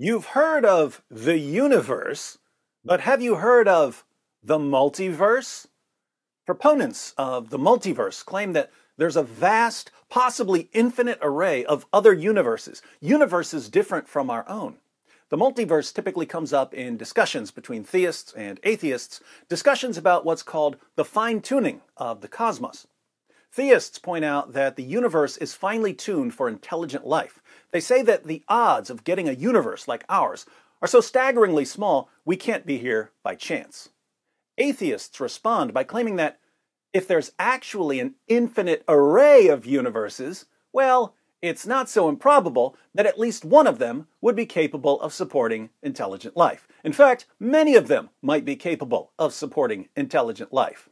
You've heard of the universe, but have you heard of the multiverse? Proponents of the multiverse claim that there's a vast, possibly infinite array of other universes different from our own. The multiverse typically comes up in discussions between theists and atheists, discussions about what's called the fine-tuning of the cosmos. Theists point out that the universe is finely tuned for intelligent life. They say that the odds of getting a universe like ours are so staggeringly small, we can't be here by chance. Atheists respond by claiming that if there's actually an infinite array of universes, well, it's not so improbable that at least one of them would be capable of supporting intelligent life. In fact, many of them might be capable of supporting intelligent life.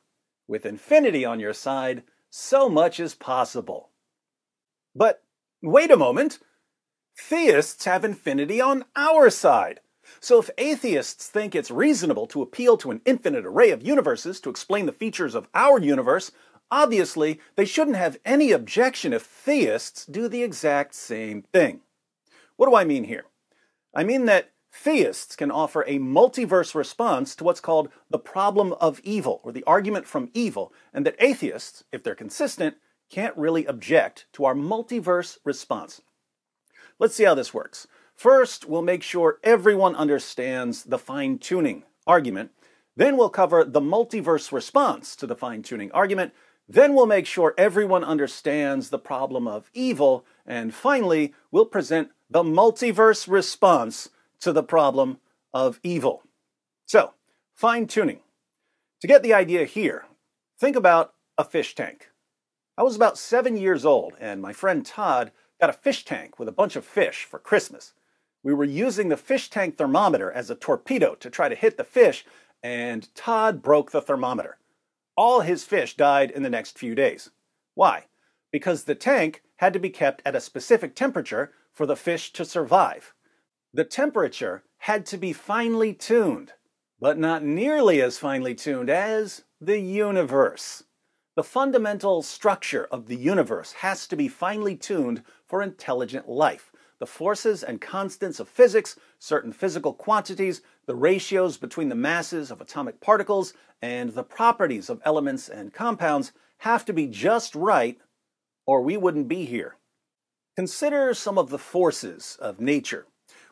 With infinity on your side, so much is possible. But wait a moment. Theists have infinity on our side. So if atheists think it's reasonable to appeal to an infinite array of universes to explain the features of our universe, obviously they shouldn't have any objection if theists do the exact same thing. What do I mean here? I mean that theists can offer a multiverse response to what's called the problem of evil, or the argument from evil, and that atheists, if they're consistent, can't really object to our multiverse response. Let's see how this works. First, we'll make sure everyone understands the fine-tuning argument. Then we'll cover the multiverse response to the fine-tuning argument. Then we'll make sure everyone understands the problem of evil. And finally, we'll present the multiverse response to the problem of evil. So, fine-tuning. To get the idea here, think about a fish tank. I was about 7 years old, and my friend Todd got a fish tank with a bunch of fish for Christmas. We were using the fish tank thermometer as a torpedo to try to hit the fish, and Todd broke the thermometer. All his fish died in the next few days. Why? Because the tank had to be kept at a specific temperature for the fish to survive. The temperature had to be finely tuned, but not nearly as finely tuned as the universe. The fundamental structure of the universe has to be finely tuned for intelligent life. The forces and constants of physics, certain physical quantities, the ratios between the masses of atomic particles, and the properties of elements and compounds have to be just right, or we wouldn't be here. Consider some of the forces of nature.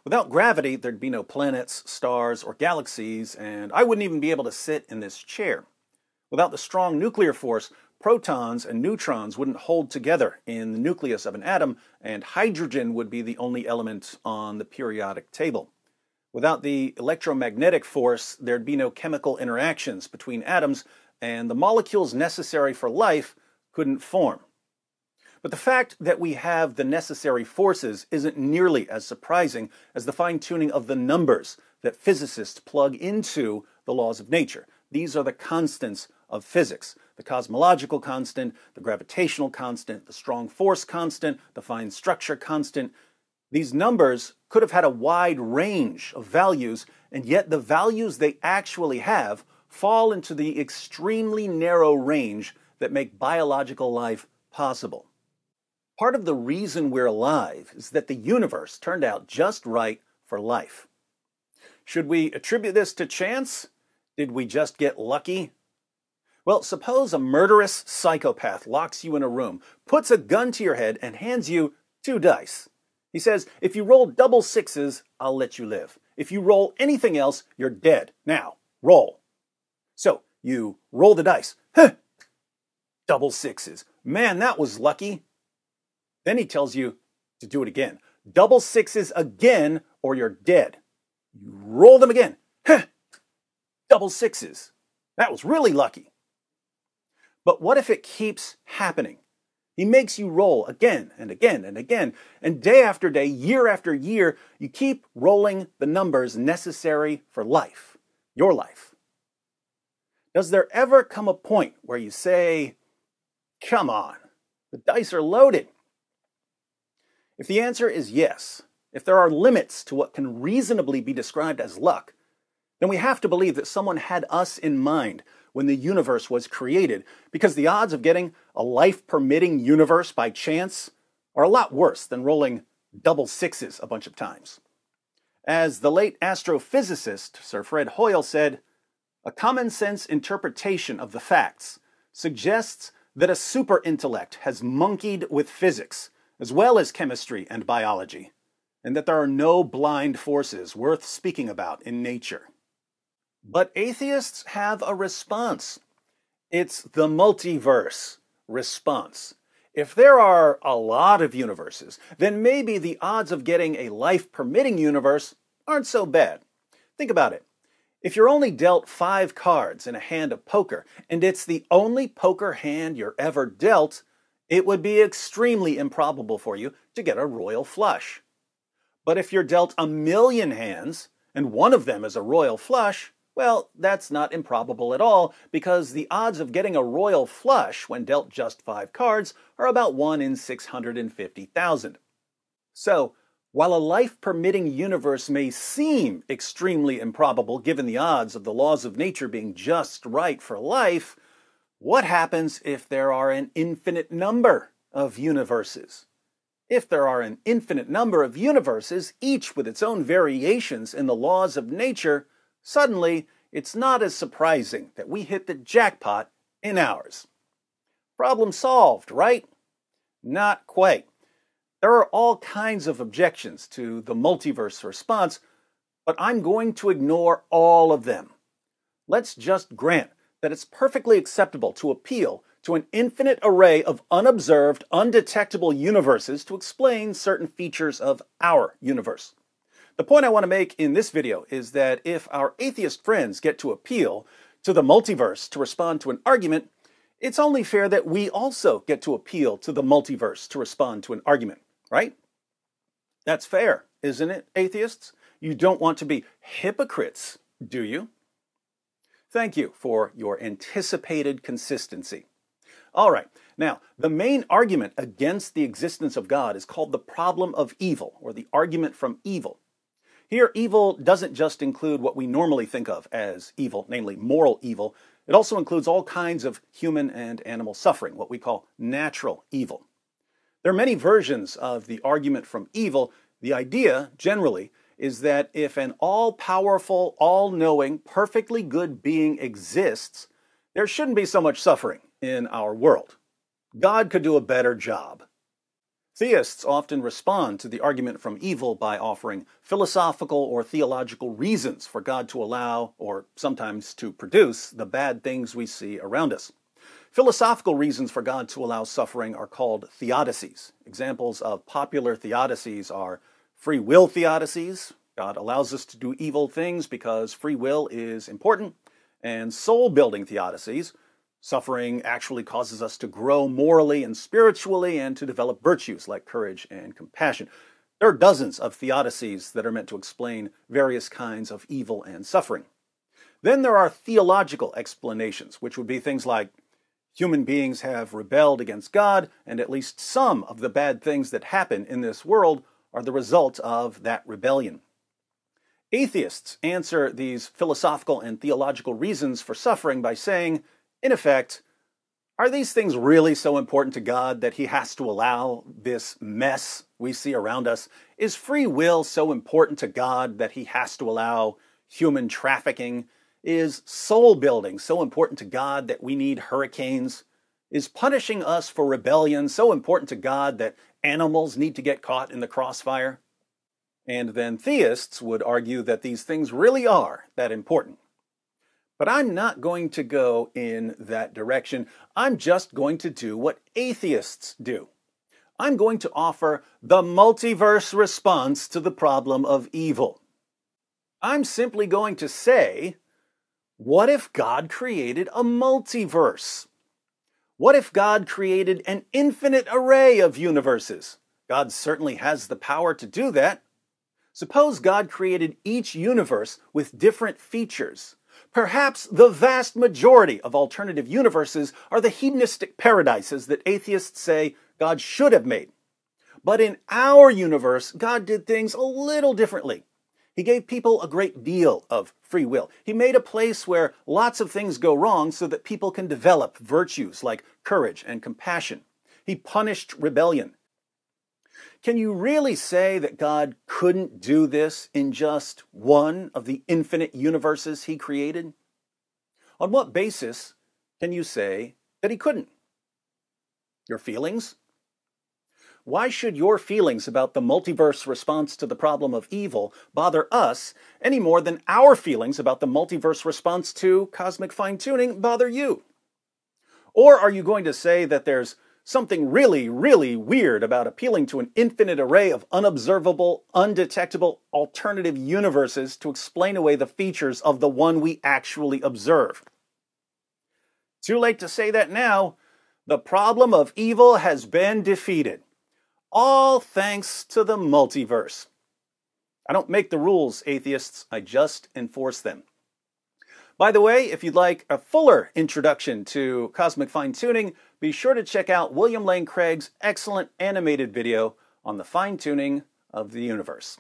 Without gravity, there'd be no planets, stars, or galaxies, and I wouldn't even be able to sit in this chair. Without the strong nuclear force, protons and neutrons wouldn't hold together in the nucleus of an atom, and hydrogen would be the only element on the periodic table. Without the electromagnetic force, there'd be no chemical interactions between atoms, and the molecules necessary for life couldn't form. But the fact that we have the necessary forces isn't nearly as surprising as the fine-tuning of the numbers that physicists plug into the laws of nature. These are the constants of physics: the cosmological constant, the gravitational constant, the strong force constant, the fine structure constant. These numbers could have had a wide range of values, and yet the values they actually have fall into the extremely narrow range that make biological life possible. Part of the reason we're alive is that the universe turned out just right for life. Should we attribute this to chance? Did we just get lucky? Well, suppose a murderous psychopath locks you in a room, puts a gun to your head, and hands you 2 dice. He says, if you roll double sixes, I'll let you live. If you roll anything else, you're dead. Now, roll. So, you roll the dice. Huh! Double sixes. Man, that was lucky. Then he tells you to do it again. Double sixes again, or you're dead. You roll them again. Huh! Double sixes. That was really lucky. But what if it keeps happening? He makes you roll again and again and again, and day after day, year after year, you keep rolling the numbers necessary for life, your life. Does there ever come a point where you say, come on, the dice are loaded? If the answer is yes, if there are limits to what can reasonably be described as luck, then we have to believe that someone had us in mind when the universe was created, because the odds of getting a life-permitting universe by chance are a lot worse than rolling double sixes a bunch of times. As the late astrophysicist Sir Fred Hoyle said, a common-sense interpretation of the facts suggests that a super-intellect has monkeyed with physics, as well as chemistry and biology, and that there are no blind forces worth speaking about in nature. But atheists have a response. It's the multiverse response. If there are a lot of universes, then maybe the odds of getting a life-permitting universe aren't so bad. Think about it. If you're only dealt 5 cards in a hand of poker, and it's the only poker hand you're ever dealt, it would be extremely improbable for you to get a royal flush. But if you're dealt 1,000,000 hands, and one of them is a royal flush, well, that's not improbable at all, because the odds of getting a royal flush when dealt just 5 cards are about 1 in 650,000. So, while a life-permitting universe may seem extremely improbable given the odds of the laws of nature being just right for life, what happens if there are an infinite number of universes? If there are an infinite number of universes, each with its own variations in the laws of nature, suddenly it's not as surprising that we hit the jackpot in ours. Problem solved, right? Not quite. There are all kinds of objections to the multiverse response, but I'm going to ignore all of them. Let's just grant that it's perfectly acceptable to appeal to an infinite array of unobserved, undetectable universes to explain certain features of our universe. The point I want to make in this video is that if our atheist friends get to appeal to the multiverse to respond to an argument, it's only fair that we also get to appeal to the multiverse to respond to an argument, right? That's fair, isn't it, atheists? You don't want to be hypocrites, do you? Thank you for your anticipated consistency. All right, now, the main argument against the existence of God is called the problem of evil, or the argument from evil. Here, evil doesn't just include what we normally think of as evil, namely moral evil. It also includes all kinds of human and animal suffering, what we call natural evil. There are many versions of the argument from evil. The idea, generally, is that if an all-powerful, all-knowing, perfectly good being exists, there shouldn't be so much suffering in our world. God could do a better job. Theists often respond to the argument from evil by offering philosophical or theological reasons for God to allow, or sometimes to produce, the bad things we see around us. Philosophical reasons for God to allow suffering are called theodicies. Examples of popular theodicies are free will theodicies. God allows us to do evil things because free will is important. And soul-building theodicies. Suffering actually causes us to grow morally and spiritually and to develop virtues like courage and compassion. There are dozens of theodicies that are meant to explain various kinds of evil and suffering. Then there are theological explanations, which would be things like human beings have rebelled against God, and at least some of the bad things that happen in this world are the result of that rebellion. Atheists answer these philosophical and theological reasons for suffering by saying, in effect, are these things really so important to God that he has to allow this mess we see around us? Is free will so important to God that he has to allow human trafficking? Is soul building so important to God that we need hurricanes? Is punishing us for rebellion so important to God that animals need to get caught in the crossfire? And then theists would argue that these things really are that important. But I'm not going to go in that direction. I'm just going to do what atheists do. I'm going to offer the multiverse response to the problem of evil. I'm simply going to say, what if God created a multiverse? What if God created an infinite array of universes? God certainly has the power to do that. Suppose God created each universe with different features. Perhaps the vast majority of alternative universes are the hedonistic paradises that atheists say God should have made. But in our universe, God did things a little differently. He gave people a great deal of free will. He made a place where lots of things go wrong so that people can develop virtues like courage and compassion. He punished rebellion. Can you really say that God couldn't do this in just one of the infinite universes he created? On what basis can you say that he couldn't? Your feelings? Why should your feelings about the multiverse response to the problem of evil bother us any more than our feelings about the multiverse response to cosmic fine-tuning bother you? Or are you going to say that there's something really, really weird about appealing to an infinite array of unobservable, undetectable alternative universes to explain away the features of the one we actually observe? Too late to say that now. The problem of evil has been defeated. All thanks to the multiverse. I don't make the rules, atheists. I just enforce them. By the way, if you'd like a fuller introduction to cosmic fine-tuning, be sure to check out William Lane Craig's excellent animated video on the fine-tuning of the universe.